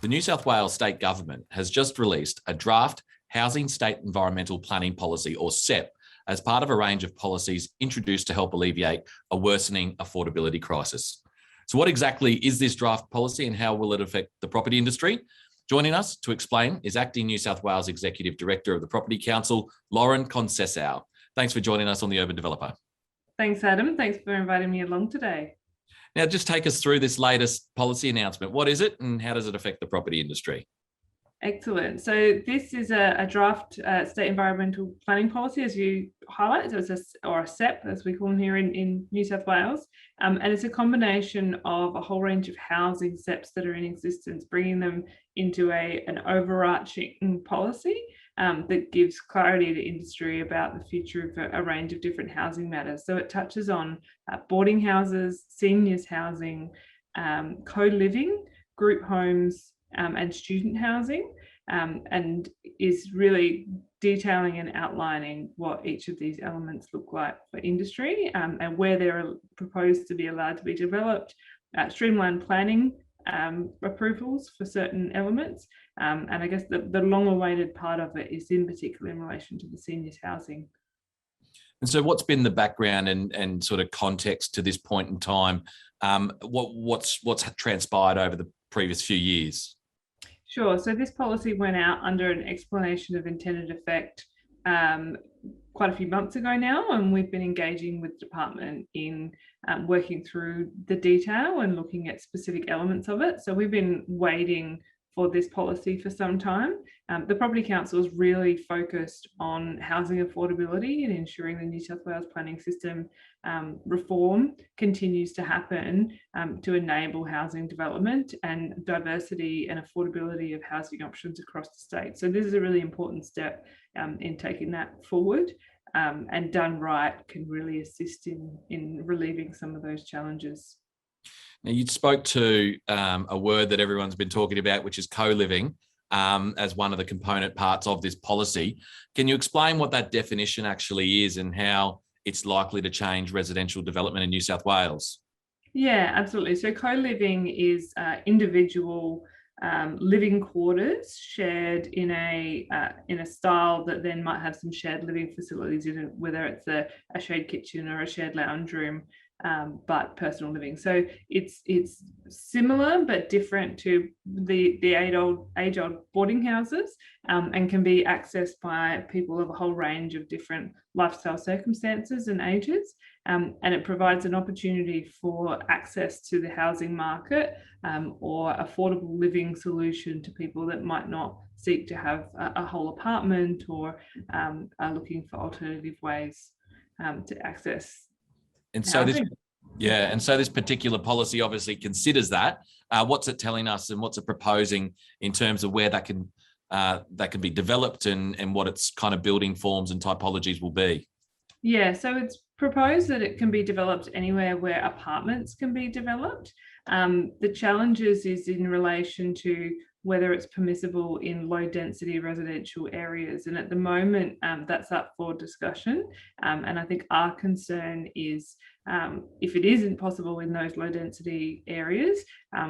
The New South Wales State Government has just released a draft Housing State Environmental Planning Policy, or SEP, as part of a range of policies introduced to help alleviate a worsening affordability crisis. So what exactly is this draft policy and how will it affect the property industry? Joining us to explain is Acting New South Wales Executive Director of the Property Council, Lauren Conceicao. Thanks for joining us on The Urban Developer. Thanks, Adam. Thanks for inviting me along today. Now, just take us through this latest policy announcement. What is it and how does it affect the property industry? Excellent. So this is a draft state environmental planning policy, as you highlight. So it's a SEP, as we call them here in New South Wales. And it's a combination of a whole range of housing SEPs that are in existence, bringing them into an overarching policy that gives clarity to industry about the future of a range of different housing matters. So it touches on boarding houses, seniors housing, co-living, group homes, and student housing, and is really detailing and outlining what each of these elements look like for industry, and where they're proposed to be allowed to be developed, streamlined planning approvals for certain elements, and I guess the long-awaited part of it is in particular in relation to the seniors housing. And so what's been the background and sort of context to this point in time? What's transpired over the previous few years? Sure. So this policy went out under an explanation of intended effect quite a few months ago now, and we've been engaging with the department in working through the detail and looking at specific elements of it. So we've been waiting for this policy for some time. The Property Council is really focused on housing affordability and ensuring the New South Wales planning system reform continues to happen to enable housing development and diversity and affordability of housing options across the state. So this is a really important step in taking that forward, and done right can really assist in relieving some of those challenges. Now, you spoke to a word that everyone's been talking about, which is co-living, as one of the component parts of this policy. Can you explain what that definition actually is and how it's likely to change residential development in New South Wales? Yeah, absolutely. So co-living is individual living quarters shared in a style that then might have some shared living facilities in it, whether it's a shared kitchen or a shared lounge room, but personal living. So it's similar but different to the age-old boarding houses, and can be accessed by people of a whole range of different lifestyle circumstances and ages. And it provides an opportunity for access to the housing market, or affordable living solution to people that might not seek to have a whole apartment, or are looking for alternative ways to access. And so this particular policy obviously considers that. What's it telling us and what's it proposing in terms of where that can be developed and what its kind of building forms and typologies will be? Yeah, so it's proposed that it can be developed anywhere where apartments can be developed. The challenges is in relation to whether it's permissible in low density residential areas. And at the moment, that's up for discussion. And I think our concern is, if it isn't possible in those low density areas,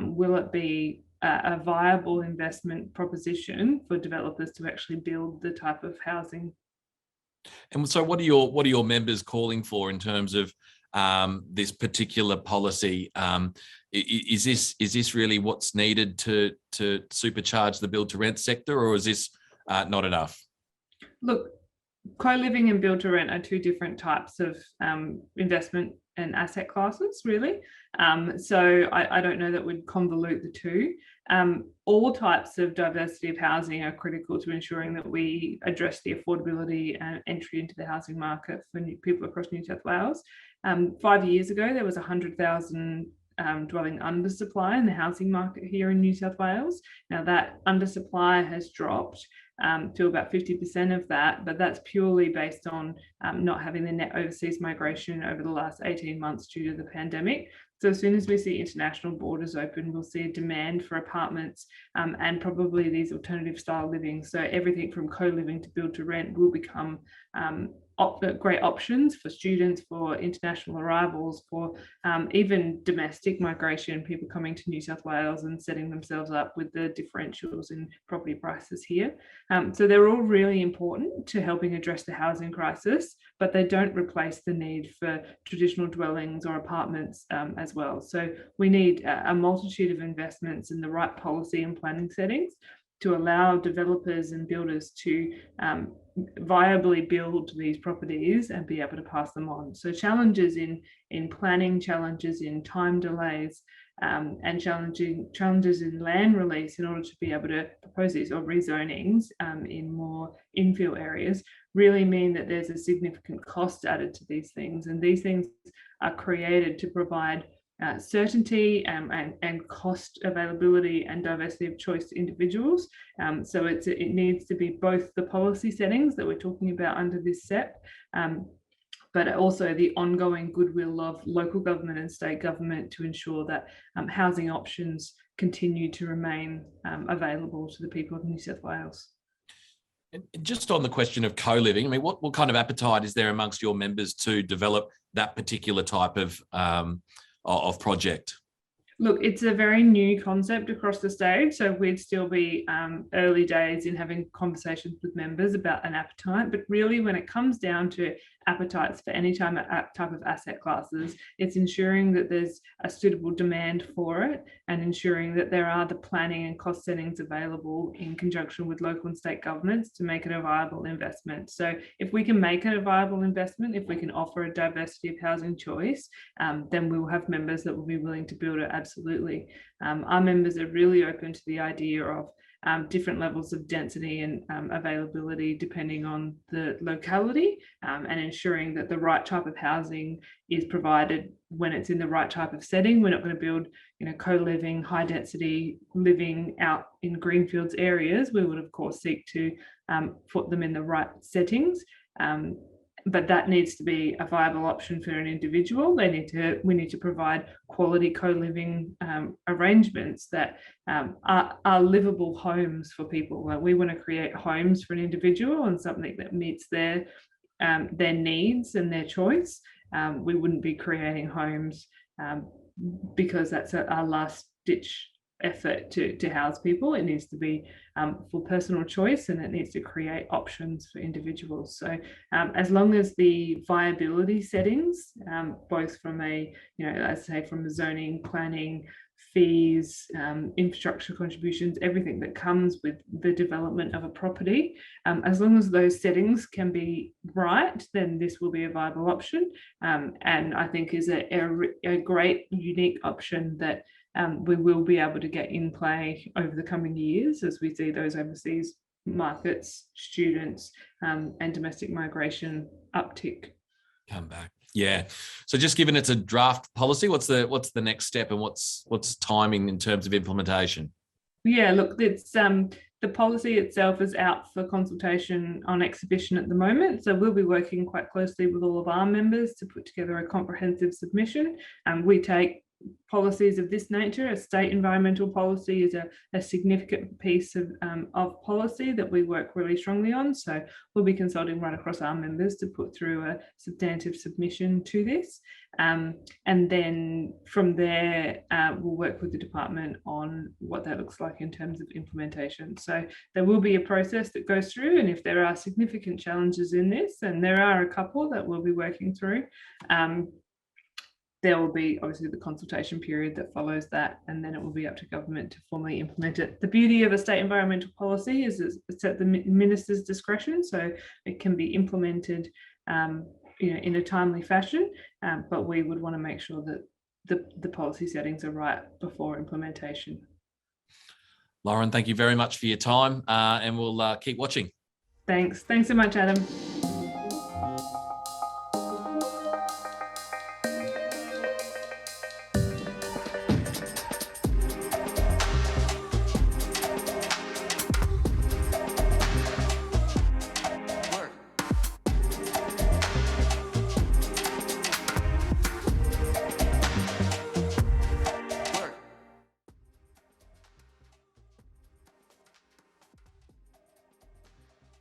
will it be a viable investment proposition for developers to actually build the type of housing? And so what are your members calling for in terms of this particular policy? Is this really what's needed to supercharge the build to rent sector, or is this not enough? Look, co-living and build to rent are two different types of investment and asset classes, really. So I don't know that we'd convolute the two. All types of diversity of housing are critical to ensuring that we address the affordability and entry into the housing market for people across New South Wales. 5 years ago, there was 100,000 dwelling undersupply in the housing market here in New South Wales. Now that undersupply has dropped to about 50% of that, but that's purely based on not having the net overseas migration over the last 18 months due to the pandemic. So as soon as we see international borders open, we'll see a demand for apartments and probably these alternative style living. So everything from co-living to build to rent will become great options for students, for international arrivals, for even domestic migration, people coming to New South Wales and setting themselves up with the differentials in property prices here. So they're all really important to helping address the housing crisis, but they don't replace the need for traditional dwellings or apartments as well. So we need a multitude of investments in the right policy and planning settings to allow developers and builders to viably build these properties and be able to pass them on. So challenges in planning, challenges in time delays, and challenges in land release in order to be able to propose these, or rezonings in more infill areas, really mean that there's a significant cost added to these things. And these things are created to provide certainty and cost availability and diversity of choice to individuals. So it needs to be both the policy settings that we're talking about under this SEP, but also the ongoing goodwill of local government and state government to ensure that housing options continue to remain available to the people of New South Wales. And just on the question of co-living, I mean, what kind of appetite is there amongst your members to develop that particular type of project? Look, it's a very new concept across the state, so we'd still be early days in having conversations with members about an appetite. But really, when it comes down to appetites for any type of asset classes, it's ensuring that there's a suitable demand for it and ensuring that there are the planning and cost settings available in conjunction with local and state governments to make it a viable investment. So if we can make it a viable investment, if we can offer a diversity of housing choice, then we will have members that will be willing to build it. Absolutely. Our members are really open to the idea of different levels of density and availability depending on the locality, and ensuring that the right type of housing is provided when it's in the right type of setting. We're not going to build, co-living, high density living out in greenfields areas. We would of course seek to put them in the right settings. But that needs to be a viable option for an individual. We need to provide quality co-living arrangements that are livable homes for people. We want to create homes for an individual and something that meets their needs and their choice. We wouldn't be creating homes because that's our last ditch effort to house people. It needs to be for personal choice, and it needs to create options for individuals. So as long as the viability settings, both from from the zoning, planning, fees, infrastructure contributions, everything that comes with the development of a property, as long as those settings can be right, then this will be a viable option, and I think is a great unique option that we will be able to get in play over the coming years as we see those overseas markets, students, and domestic migration uptick. Come back. Yeah. So just given it's a draft policy, what's the next step, and what's timing in terms of implementation? Yeah, look, it's the policy itself is out for consultation on exhibition at the moment. So we'll be working quite closely with all of our members to put together a comprehensive submission. And we take policies of this nature. A state environmental policy is a significant piece of policy that we work really strongly on. So we'll be consulting right across our members to put through a substantive submission to this. And then from there, we'll work with the department on what that looks like in terms of implementation. So there will be a process that goes through, and if there are significant challenges in this, and there are a couple that we'll be working through, there will be obviously the consultation period that follows that, and then it will be up to government to formally implement it. The beauty of a state environmental policy is it's at the minister's discretion, so it can be implemented in a timely fashion, but we would want to make sure that the policy settings are right before implementation. Lauren, thank you very much for your time, and we'll keep watching. Thanks so much, Adam.